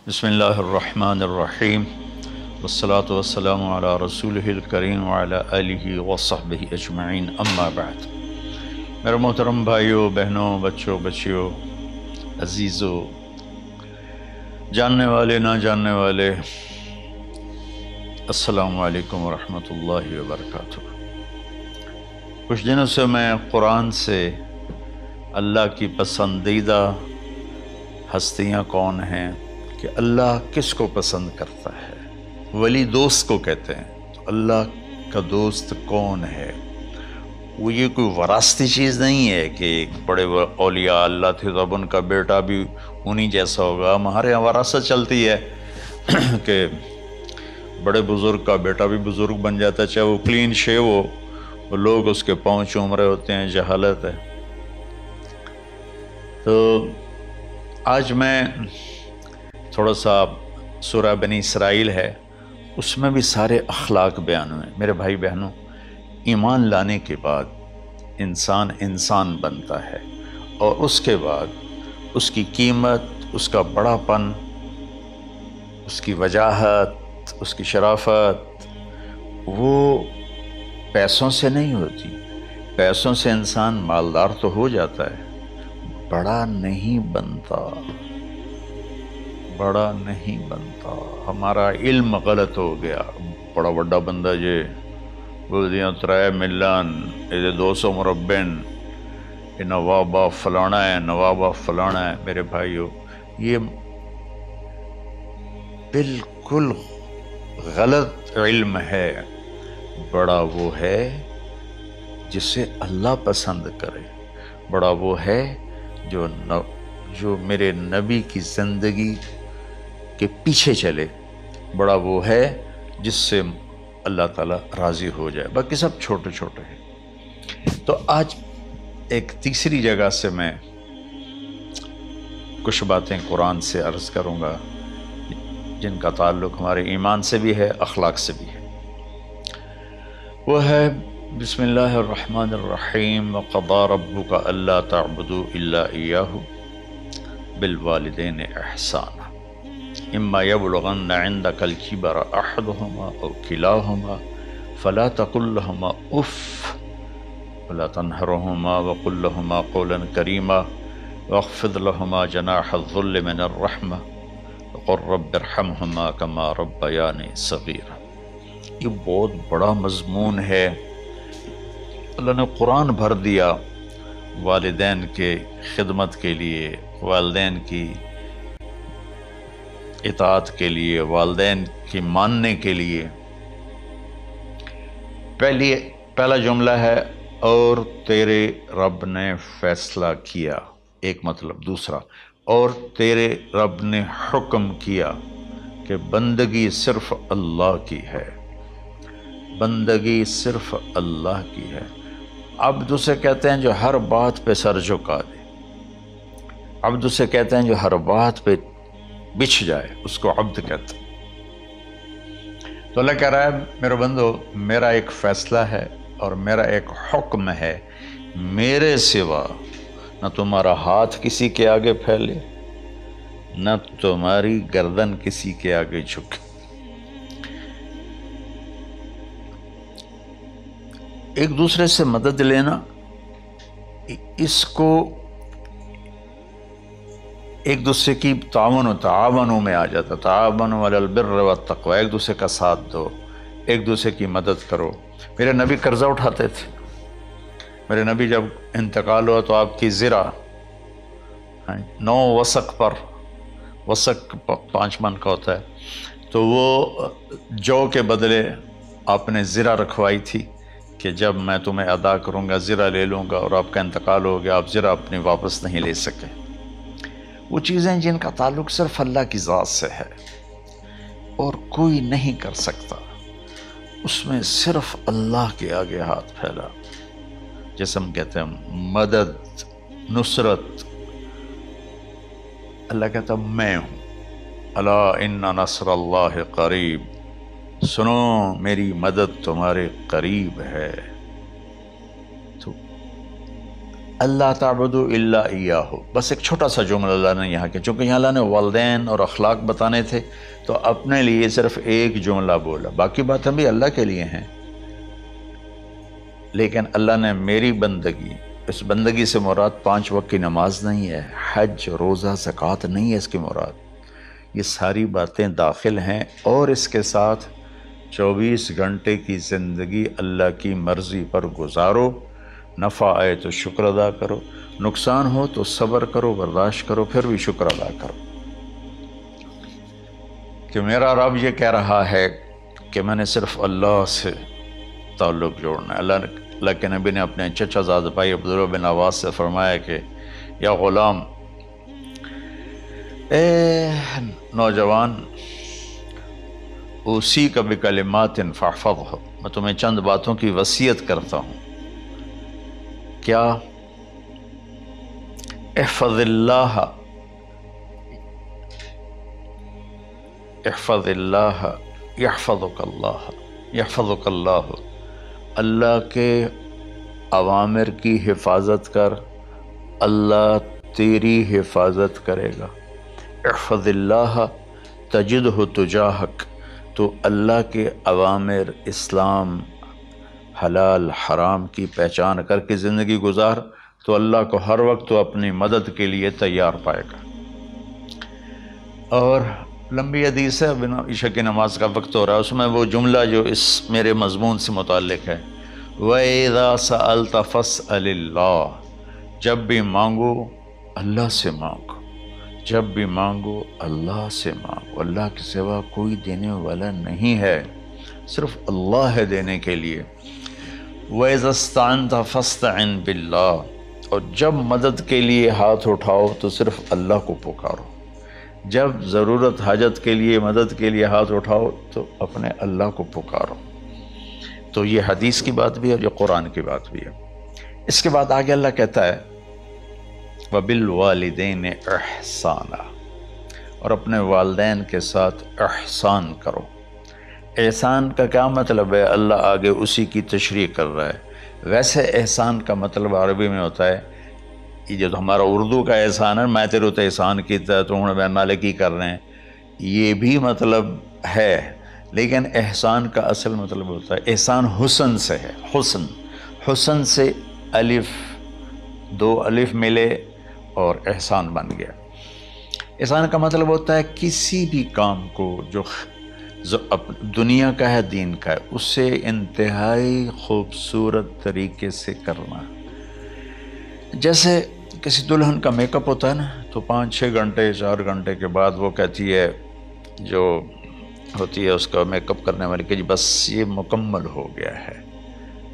بسم اللہ الرحمن الرحیم والصلاة والسلام علی رسولہ الکریم وعلی آلہ وصحبہ اجمعین اما بعد۔ میرے محترم بھائیوں، بہنوں، بچوں، بچیوں، عزیزوں، جاننے والے، نہ جاننے والے، السلام علیکم ورحمۃ اللہ وبرکاتہ۔ کچھ دنوں سے میں قرآن سے اللہ کی پسندیدہ ہستیاں کون ہیں، کہ اللہ کس کو پسند کرتا ہے، ولی دوست کو کہتے ہیں۔ تو اللہ کا دوست کون ہے؟ وہ یہ کوئی وراثتی چیز نہیں ہے کہ ایک بڑے اولیاء اللہ تھے تو اب ان کا بیٹا بھی انہی جیسا ہوگا۔ ہمارے یہاں وراثت چلتی ہے کہ بڑے بزرگ کا بیٹا بھی بزرگ بن جاتا ہے، چاہے وہ کلین شیو ہو، وہ لوگ اس کے پاؤں چوم رہے ہوتے ہیں، جہالت ہے۔ تو آج میں تھوڑا سا سورہ بنی اسرائیل ہے، اس میں بھی سارے اخلاق بیان ہوئے۔ میرے بھائی بہنوں، ایمان لانے کے بعد انسان بنتا ہے، اور اس کے بعد اس کی قیمت، اس کا بڑا پن، اس کی وجاہت، اس کی شرافت وہ پیسوں سے نہیں ہوتی۔ پیسوں سے انسان مالدار تو ہو جاتا ہے، بڑا نہیں بنتا، بڑا نہیں بنتا۔ ہمارا علم غلط ہو گیا۔ بڑا بڑا بندہ جے بول دیا 3 ملین 200 مربع، یہ نوابہ فلانا ہے، نوابہ فلانا ہے۔ میرے بھائیو، یہ بالکل غلط علم ہے۔ بڑا وہ ہے جسے اللہ پسند کرے، بڑا وہ ہے جو میرے نبی کی زندگی کے پیچھے چلے، بڑا وہ ہے جس سے اللہ تعالیٰ راضی ہو جائے، باقی سب چھوٹے چھوٹے ہیں۔ تو آج ایک تیسری جگہ سے میں کچھ باتیں قرآن سے عرض کروں گا جن کا تعلق ہمارے ایمان سے بھی ہے، اخلاق سے بھی ہے۔ وہ ہے بسم اللہ الرحمن الرحیم وقضى ربك الا تعبدوا الا اياه بالوالدين احسانا اما يبلغن عندك الكبر احدهما او كلاهما فلا تقل لهما اف ولا تنهرهما وقل لهما قولا كريما واخفض لهما جناح الذل من الرحمة وقل رب ارحمهما كما ربياني صغيرا۔ یہ بہت بڑا مضمون ہے۔ اللہ نے قرآن بھر دیا والدین کے خدمت کے لیے، والدین کی اطاعت کے لیے، والدین کی ماننے کے لیے۔ پہلا جملہ ہے اور تیرے رب نے فیصلہ کیا، ایک مطلب۔ دوسرا، اور تیرے رب نے حکم کیا کہ بندگی صرف اللہ کی ہے، بندگی صرف اللہ کی ہے۔ عبد اسے کہتے ہیں جو ہر بات پہ سر جھکا دے، عبد اسے کہتے ہیں جو ہر بات پہ بچھ جائے، اس کو عبد کہتے ہیں۔ تو اللہ کہہ رہا ہے میرے بندو، میرا ایک فیصلہ ہے اور میرا ایک حکم ہے، میرے سوا نہ تمہارا ہاتھ کسی کے آگے پھیلے، نہ تمہاری گردن کسی کے آگے جھکے۔ ایک دوسرے سے مدد لینا، اس کو ایک دوسرے کی تعاونوں میں آ جاتا۔ تعاونوا علی البر والتقوی، ایک دوسرے کا ساتھ دو، ایک دوسرے کی مدد کرو۔ میرے نبی قرضہ اٹھاتے تھے۔ میرے نبی جب انتقال ہوا تو آپ کی زرہ 9 وسق پر، وسق 5 من کا ہوتا ہے، تو وہ جو کے بدلے آپ نے زرہ رکھوائی تھی کہ جب میں تمہیں ادا کروں گا زرہ لے لوں گا، اور آپ کا انتقال ہو گیا، آپ زرہ اپنی واپس نہیں لے سکے۔ وہ چیزیں جن کا تعلق صرف اللہ کی ذات سے ہے اور کوئی نہیں کر سکتا، اس میں صرف اللہ کے آگے ہاتھ پھیلا، جیسے ہم کہتے ہیں مدد، نصرت۔ اللہ کہتا ہے میں ہوں، الا ان نصر اللہ قریب، سنو میری مدد تمہارے قریب ہے۔ تو اللہ تعبدوا الا ایاہ، بس ایک چھوٹا سا جملہ اللہ نے یہاں کے، چونکہ یہاں اللہ نے والدین اور اخلاق بتانے تھے تو اپنے لیے صرف ایک جملہ بولا، باقی باتیں بھی اللہ کے لیے ہیں، لیکن اللہ نے میری بندگی، اس بندگی سے مراد 5 وقت کی نماز نہیں ہے، حج، روزہ، زکوٰۃ نہیں ہے اس کی مراد، یہ ساری باتیں داخل ہیں، اور اس کے ساتھ 24 گھنٹے کی زندگی اللہ کی مرضی پر گزارو، نفع آئے تو شکر ادا کرو، نقصان ہو تو صبر کرو، برداشت کرو، پھر بھی شکر ادا کرو، کہ میرا رب یہ کہہ رہا ہے کہ میں نے صرف اللہ سے تعلق جوڑنا ہے۔ اللہ کے نبی نے اپنے چچا زاد بھائی عبداللہ بن عباس سے فرمایا کہ یا غلام، اے نوجوان، اوصیک بکلمات فاحفظہ، میں تمہیں چند باتوں کی وصیت کرتا ہوں، کیا؟ احفظ اللہ، احفظ اللہ یحفظک اللہ، یحفظک اللہ، اللہ کے اوامر کی حفاظت کر، اللہ تیری حفاظت کرے گا۔ احفظ اللہ تجدہ تجاہک، تو اللہ کے اوامر، اسلام، حلال حرام کی پہچان کر کے زندگی گزار تو اللہ کو ہر وقت تو اپنی مدد کے لیے تیار پائے گا۔ اور لمبی حدیث ہے، عشاء کی نماز کا وقت ہو رہا ہے، اس میں وہ جملہ جو اس میرے مضمون سے متعلق ہے، وَإِذَا سَأَلْتَ فَاسْأَلِ اللَّهِ، جب بھی مانگو اللہ سے مانگو، جب بھی مانگو اللہ سے مانگو، اللہ کے سوا کوئی دینے والا نہیں ہے، صرف اللہ ہے دینے کے لیے۔ وَإِذَا اسْتَعَنْتَ فَاسْتَعِنْ بِاللَّهِ، اور جب مدد کے لیے ہاتھ اٹھاؤ تو صرف اللہ کو پکارو، جب ضرورت حاجت کے لیے، مدد کے لیے ہاتھ اٹھاؤ تو اپنے اللہ کو پکارو۔ تو یہ حدیث کی بات بھی ہے اور یہ قرآن کی بات بھی ہے۔ اس کے بعد آگے اللہ کہتا ہے وَبِالْوَالِدَيْنِ إِحْسَانًا، اور اپنے والدین کے ساتھ احسان کرو۔ احسان کا کیا مطلب ہے؟ اللہ آگے اسی کی تشریح کر رہا ہے۔ ویسے احسان کا مطلب عربی میں ہوتا ہے، یہ جو ہمارا اردو کا احسان ہے، میں تیرے تو احسان کیتا ہے، تم نے نالے کی کر رہے ہیں، یہ بھی مطلب ہے، لیکن احسان کا اصل مطلب ہوتا ہے، احسان حسن سے ہے، حسن، حسن سے الف، 2 الف ملے اور احسان بن گیا۔ احسان کا مطلب ہوتا ہے کسی بھی کام کو جو دنیا کا ہے، دین کا ہے، اسے انتہائی خوبصورت طریقے سے کرنا۔ جیسے کسی دلہن کا میک اپ ہوتا ہے نا، تو 5-6 گھنٹے 4 گھنٹے کے بعد وہ کہتی ہے، جو ہوتی ہے اس کا میک اپ کرنے والی، کہ جی بس یہ مکمل ہو گیا ہے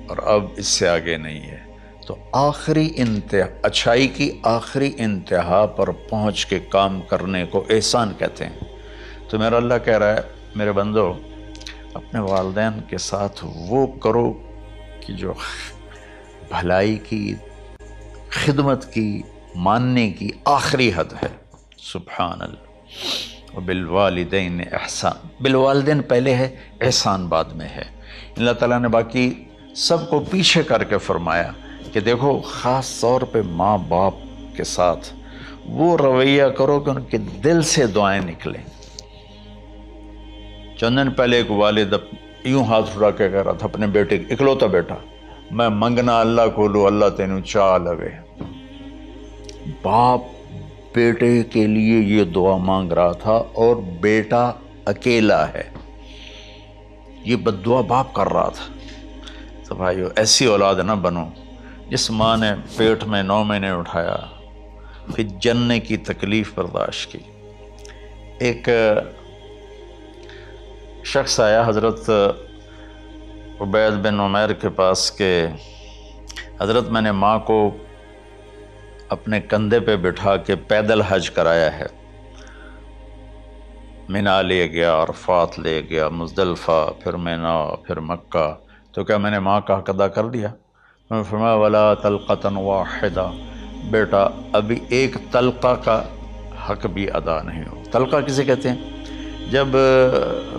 اور اب اس سے آگے نہیں ہے۔ تو آخری انتہا، اچھائی کی آخری انتہا پر پہنچ کے کام کرنے کو احسان کہتے ہیں۔ تو میرا اللہ کہہ رہا ہے میرے بندو، اپنے والدین کے ساتھ وہ کرو کہ جو بھلائی کی، خدمت کی، ماننے کی آخری حد ہے۔ سبحان اللہ۔ وبالوالدین احسان، بالوالدین پہلے ہے، احسان بعد میں ہے۔ اللہ تعالیٰ نے باقی سب کو پیچھے کر کے فرمایا کہ دیکھو خاص طور پہ ماں باپ کے ساتھ وہ رویہ کرو کہ ان کے دل سے دعائیں نکلیں۔ چند دن پہلے ایک والد یوں ہاتھ اٹھا کے کہہ رہا تھا اپنے بیٹے، اکلوتا بیٹا، میں منگنا اللہ کو لو، اللہ تینوں چاہ لگے۔ باپ بیٹے کے لیے یہ دعا مانگ رہا تھا اور بیٹا اکیلا ہے، یہ بد دعا باپ کر رہا تھا۔ تو بھائیو، ایسی اولاد نہ بنو جس ماں نے پیٹ میں 9 مہینے اٹھایا، پھر جننے کی تکلیف برداشت کی۔ ایک شخص آیا حضرت عبید بن عمیر کے پاس کہ حضرت میں نے ماں کو اپنے کندھے پہ بٹھا کے پیدل حج کرایا ہے، مینا لے گیا، عرفات لے گیا، مزدلفہ، پھر مینا، پھر مکہ، تو کیا میں نے ماں کا حق ادا کر دیا؟ میں نے فرمایا ولا تلقۃ واحدہ، بیٹا ابھی ایک تلقہ کا حق بھی ادا نہیں ہو۔ تلقہ کسے کہتے ہیں؟ جب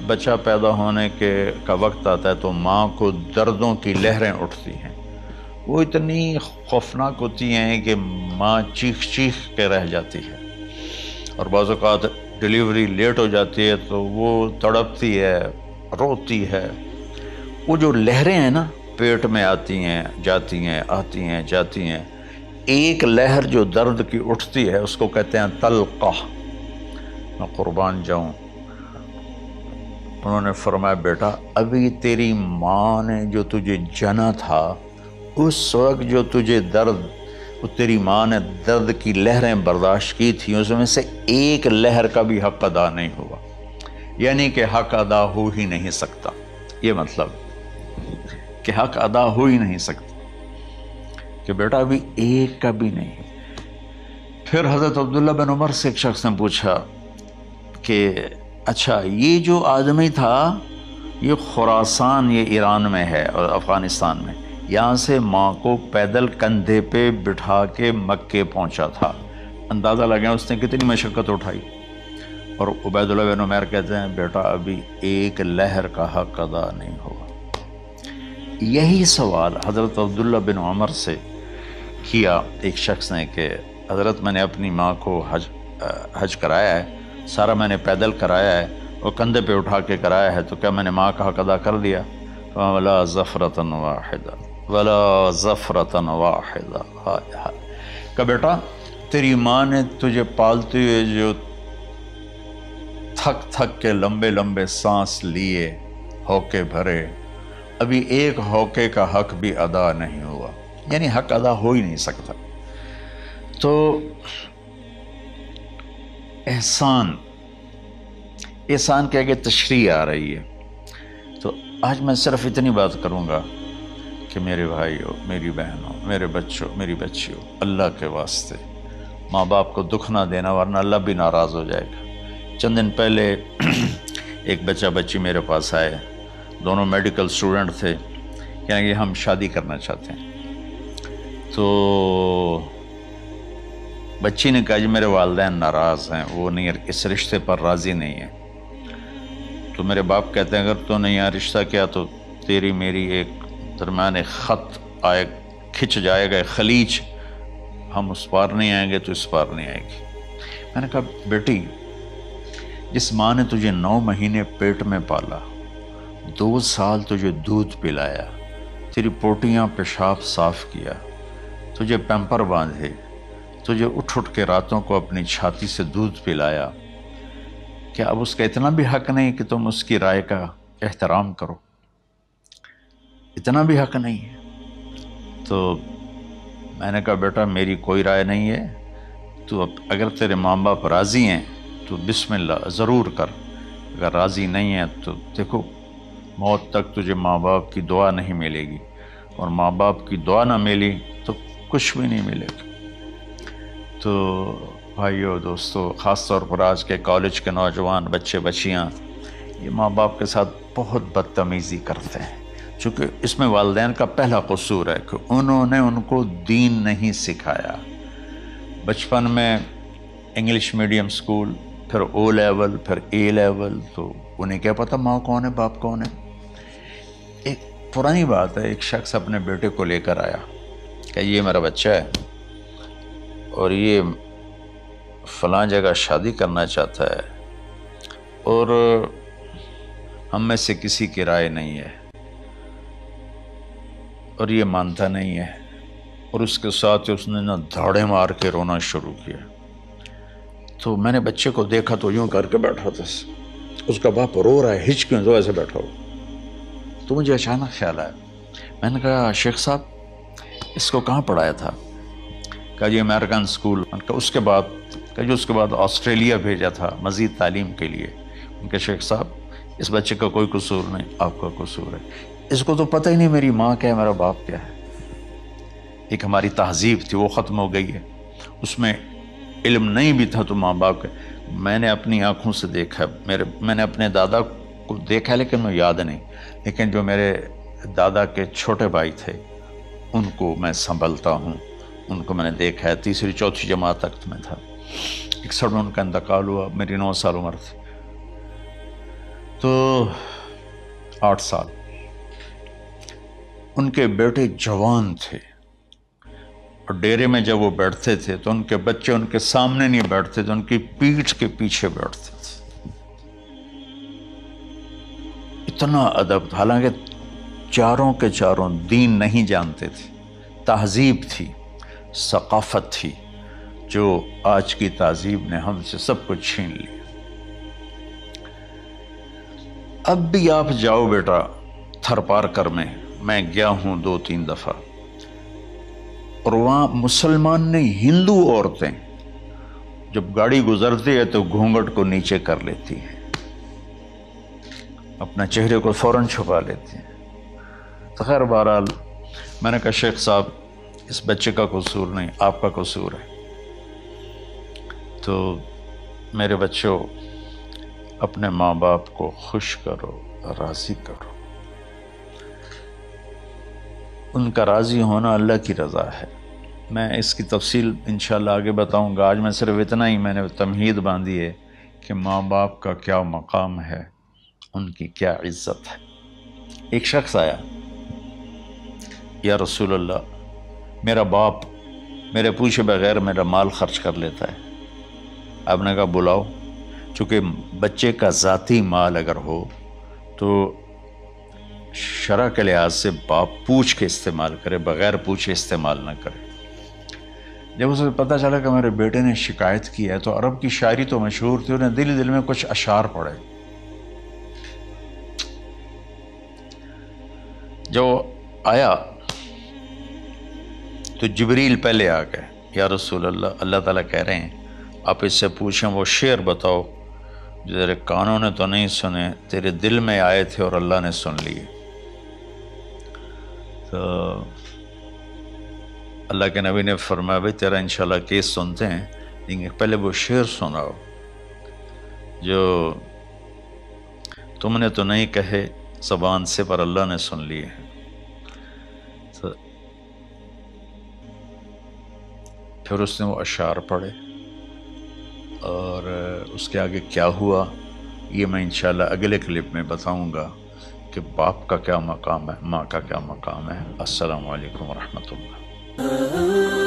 بچہ پیدا ہونے کا وقت آتا ہے تو ماں کو دردوں کی لہریں اٹھتی ہیں، وہ اتنی خوفناک ہوتی ہیں کہ ماں چیخ چیخ کے رہ جاتی ہے، اور بعض اوقات ڈیلیوری لیٹ ہو جاتی ہے تو وہ تڑپتی ہے، روتی ہے۔ وہ جو لہریں ہیں نا پیٹ میں آتی ہیں جاتی ہیں، آتی ہیں جاتی ہیں، ایک لہر جو درد کی اٹھتی ہے اس کو کہتے ہیں طلقہ۔ میں قربان جاؤں، انہوں نے فرمایا بیٹا ابھی تیری ماں نے جو تجھے جنا تھا اس وقت جو تجھے درد، تیری ماں نے درد کی لہریں برداشت کی تھی، اس میں سے ایک لہر کا بھی حق ادا نہیں ہوا، یعنی کہ حق ادا ہو ہی نہیں سکتا۔ یہ مطلب کہ حق ادا ہو ہی نہیں سکتا، کہ بیٹا ابھی ایک کا بھی نہیں۔ پھر حضرت عبداللہ بن عمر سے ایک شخص نے پوچھا کہ اچھا یہ جو آدمی تھا یہ خراسان، یہ ایران میں ہے اور افغانستان میں، یہاں سے ماں کو پیدل کندھے پہ بٹھا کے مکے پہنچا تھا، اندازہ لگا اس نے کتنی مشقت اٹھائی۔ اور عبید اللہ بن عمیر کہتے ہیں بیٹا ابھی ایک لہر کا حق ادا نہیں ہوا۔ یہی سوال حضرت عبداللہ بن عمر سے کیا ایک شخص نے کہ حضرت میں نے اپنی ماں کو حج کرایا ہے، سارا میں نے پیدل کرایا ہے اور کندھے پہ اٹھا کے کرایا ہے، تو کیا میں نے ماں کا حق ادا کر دیا؟ وَلَا زَفْرَةً وَاحِدًا وَلَا زَفْرَةً وَاحِدًا۔ کہ بیٹا تیری ماں نے تجھے پالتے ہوئے جو تھک تھک کے لمبے لمبے سانس لیے، ہوکے بھرے، ابھی ایک ہوکے کا حق بھی ادا نہیں ہوا، یعنی حق ادا ہو ہی نہیں سکتا۔ تو احسان کے آگے تشریح آ رہی ہے۔ تو آج میں صرف اتنی بات کروں گا کہ میرے بھائیوں، میری بہنوں، میرے بچوں، میری بچیوں، اللہ کے واسطے ماں باپ کو دکھ نہ دینا ورنہ اللہ بھی ناراض ہو جائے گا۔ چند دن پہلے ایک بچہ بچی میرے پاس آئے، دونوں میڈیکل اسٹوڈنٹ تھے، یعنی کہ ہم شادی کرنا چاہتے ہیں۔ تو بچی نے کہا جی میرے والدین ناراض ہیں، وہ نہیں، اس رشتے پر راضی نہیں ہیں۔ تو میرے باپ کہتے ہیں اگر تو نے یہاں رشتہ کیا تو تیری میری ایک درمیان ایک خط آئے، کھچ جائے گا، خلیج، ہم اس پار نہیں آئیں گے تو اس پار نہیں آئے گی۔ میں نے کہا بیٹی جس ماں نے تجھے 9 مہینے پیٹ میں پالا، 2 سال تجھے دودھ پلایا، تیری پوٹیاں پیشاب صاف کیا، تجھے پیمپر باندھے، تجھے اٹھ اٹھ کے راتوں کو اپنی چھاتی سے دودھ پلایا، کیا اب اس کا اتنا بھی حق نہیں کہ تم اس کی رائے کا احترام کرو؟ اتنا بھی حق نہیں ہے؟ تو میں نے کہا بیٹا میری کوئی رائے نہیں ہے، تو اگر تیرے ماں باپ راضی ہیں تو بسم اللہ ضرور کر، اگر راضی نہیں ہیں تو دیکھو موت تک تجھے ماں باپ کی دعا نہیں ملے گی، اور ماں باپ کی دعا نہ ملی تو کچھ بھی نہیں ملے گا۔ تو بھائیو دوستو، خاص طور پر آج کے کالج کے نوجوان بچے بچیاں یہ ماں باپ کے ساتھ بہت بدتمیزی کرتے ہیں، چونکہ اس میں والدین کا پہلا قصور ہے کہ انہوں نے ان کو دین نہیں سکھایا۔ بچپن میں انگلش میڈیم سکول، پھر او لیول، پھر اے لیول، تو انہیں کیا پتہ ماں کون ہے باپ کون ہے۔ ایک پرانی بات ہے، ایک شخص اپنے بیٹے کو لے کر آیا کہ یہ میرا بچہ ہے اور یہ فلاں جگہ شادی کرنا چاہتا ہے اور ہم میں سے کسی کی رائے نہیں ہے اور یہ مانتا نہیں ہے، اور اس کے ساتھ اس نے نا دھاڑے مار کے رونا شروع کیا۔ تو میں نے بچے کو دیکھا تو یوں کر کے بیٹھا تھا، اس کا باپ رو رہا ہے، ہچ کیوں تو ایسے بیٹھا ہو۔ تو مجھے اچانک خیال آیا، میں نے کہا شیخ صاحب اس کو کہاں پڑھایا تھا؟ کہا جی امریکن اسکول۔ اس کے بعد آسٹریلیا بھیجا تھا مزید تعلیم کے لیے۔ ان کے شیخ صاحب اس بچے کا کوئی قصور نہیں، آپ کا قصور ہے، اس کو تو پتہ ہی نہیں میری ماں کیا ہے، میرا باپ کیا ہے۔ ایک ہماری تہذیب تھی وہ ختم ہو گئی ہے، اس میں علم نہیں بھی تھا تو ماں باپ کا۔ میں نے اپنی آنکھوں سے دیکھا، میں نے اپنے دادا کو دیکھا لیکن مجھے یاد نہیں، لیکن جو میرے دادا کے چھوٹے بھائی تھے ان کو میں سنبھلتا ہوں، ان کو میں نے دیکھا ہے، 3ری 4تھی جماعت تک میں تھا۔ 61 میں ان کا انتقال ہوا، میری 9 سال عمر تھی، تو 8 سال۔ ان کے بیٹے جوان تھے، اور ڈیرے میں جب وہ بیٹھتے تھے تو ان کے بچے ان کے سامنے نہیں بیٹھتے تھے، ان کی پیٹھ کے پیچھے بیٹھتے تھے۔ اتنا ادب تھا، حالانکہ چاروں کے چاروں دین نہیں جانتے تھے، تہذیب تھی، ثقافت تھی، جو آج کی تہذیب نے ہم سے سب کچھ چھین لیا۔ اب بھی آپ جاؤ بیٹا تھر پارکر میں گیا ہوں 2-3 دفعہ، اور وہاں مسلمان نہیں، ہندو عورتیں جب گاڑی گزرتی ہے تو گھونگھٹ کو نیچے کر لیتی ہیں، اپنا چہرے کو فوراً چھپا لیتی ہیں۔ تو خیر بہرحال میں نے کہا شیخ صاحب اس بچے کا قصور نہیں، آپ کا قصور ہے، تو میرے بچوں اپنے ماں باپ کو خوش کرو، راضی کرو۔ ان کا راضی ہونا اللہ کی رضا ہے۔ میں اس کی تفصیل انشاءاللہ آگے بتاؤں گا، آج میں صرف اتنا ہی میں نے تمہید باندھی ہے کہ ماں باپ کا کیا مقام ہے، ان کی کیا عزت ہے۔ ایک شخص آیا، یا رسول اللہ میرا باپ میرے پوچھے بغیر میرا مال خرچ کر لیتا ہے۔ آپ نے کہا بلاؤ، چونکہ بچے کا ذاتی مال اگر ہو تو شرع کے لحاظ سے باپ پوچھ کے استعمال کرے، بغیر پوچھے استعمال نہ کرے۔ جب اسے پتہ چلا کہ میرے بیٹے نے شکایت کی ہے، تو عرب کی شاعری تو مشہور تھی، انہیں دل دل میں کچھ اشعار پڑھے۔ جو آیا تو جبریل پہلے آ گئے، یا رسول اللہ، اللہ تعالیٰ کہہ رہے ہیں آپ اس سے پوچھیں وہ شعر بتاؤ جو تیرے کانوں نے تو نہیں سنے، تیرے دل میں آئے تھے اور اللہ نے سن لیے۔ تو اللہ کے نبی نے فرمایا بھائی تیرا انشاءاللہ کیس سنتے ہیں، لیکن پہلے وہ شعر سناؤ جو تم نے تو نہیں کہے زبان سے پر اللہ نے سن لیے ہیں۔ تو پھر اس نے وہ اشعار پڑھے، اور اس کے آگے کیا ہوا یہ میں انشاءاللہ اگلے کلپ میں بتاؤں گا کہ باپ کا کیا مقام ہے، ماں کا کیا مقام ہے۔ السلام علیکم ورحمۃ اللہ۔